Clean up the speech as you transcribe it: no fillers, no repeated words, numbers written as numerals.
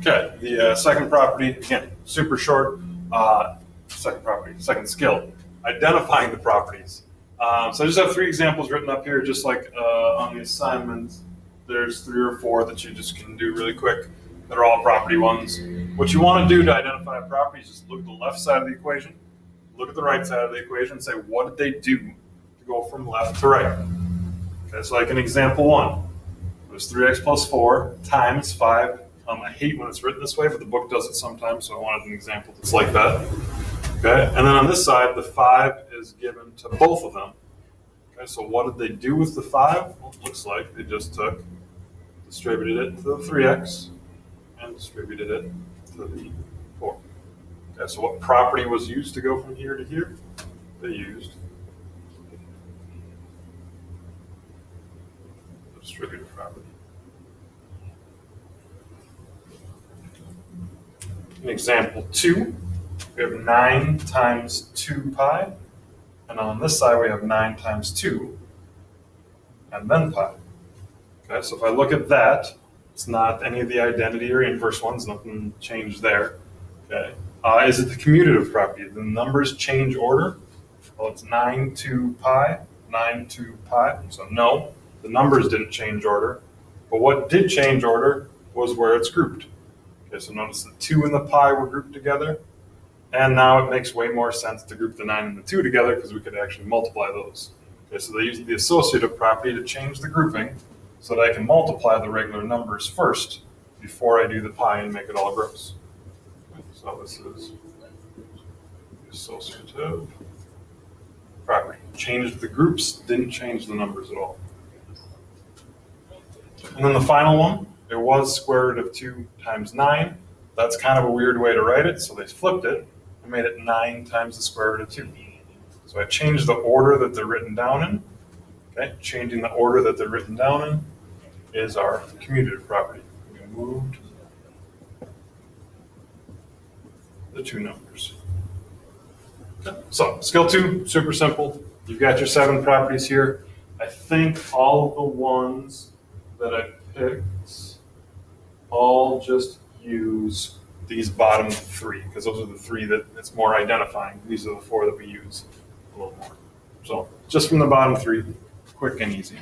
Okay, the second property, again, super short. Second skill, identifying the properties. So I just have 3 examples written up here, just like on the assignments. There's 3 or 4 that you just can do really quick that are all property ones. What you want to do to identify a property is just look at the left side of the equation, look at the right side of the equation, and say, what did they do to go from left to right? Okay, so like in example 1, it was 3x plus 4 times 5. I hate when it's written this way, but the book does it sometimes, so I wanted an example that's like that. Okay, and then on this side, the 5 is given to both of them. Okay, so what did they do with the 5? Well, it looks like they just distributed it to the 3x, and distributed it to the 4. Okay, so what property was used to go from here to here? They used the distributive property. In example 2, we have 9 times 2 pi, and on this side we have 9 times 2, and then pi. Okay, so if I look at that, it's not any of the identity or inverse ones, nothing changed there. Okay, is it the commutative property? The numbers change order? Well, it's 9 to pi, 9 to pi, so no, the numbers didn't change order, but what did change order was where it's grouped. Okay, so notice the 2 and the pi were grouped together, and now it makes way more sense to group the 9 and the 2 together because we could actually multiply those. Okay, so they use the associative property to change the grouping so that I can multiply the regular numbers first before I do the pi and make it all gross. Okay, so this is the associative property. Changed the groups, didn't change the numbers at all. And then the final one, it was square root of 2 times 9. That's kind of a weird way to write it, so they flipped it and made it 9 times the square root of 2. So I changed the order that they're written down in. Okay, changing the order that they're written down in is our commutative property. We moved the 2 numbers. Okay. So skill 2, super simple. You've got your 7 properties here. I think all of the ones that I picked all just use these bottom 3, because those are the 3 that it's more identifying. These are the 4 that we use a little more. So just from the bottom 3, quick and easy.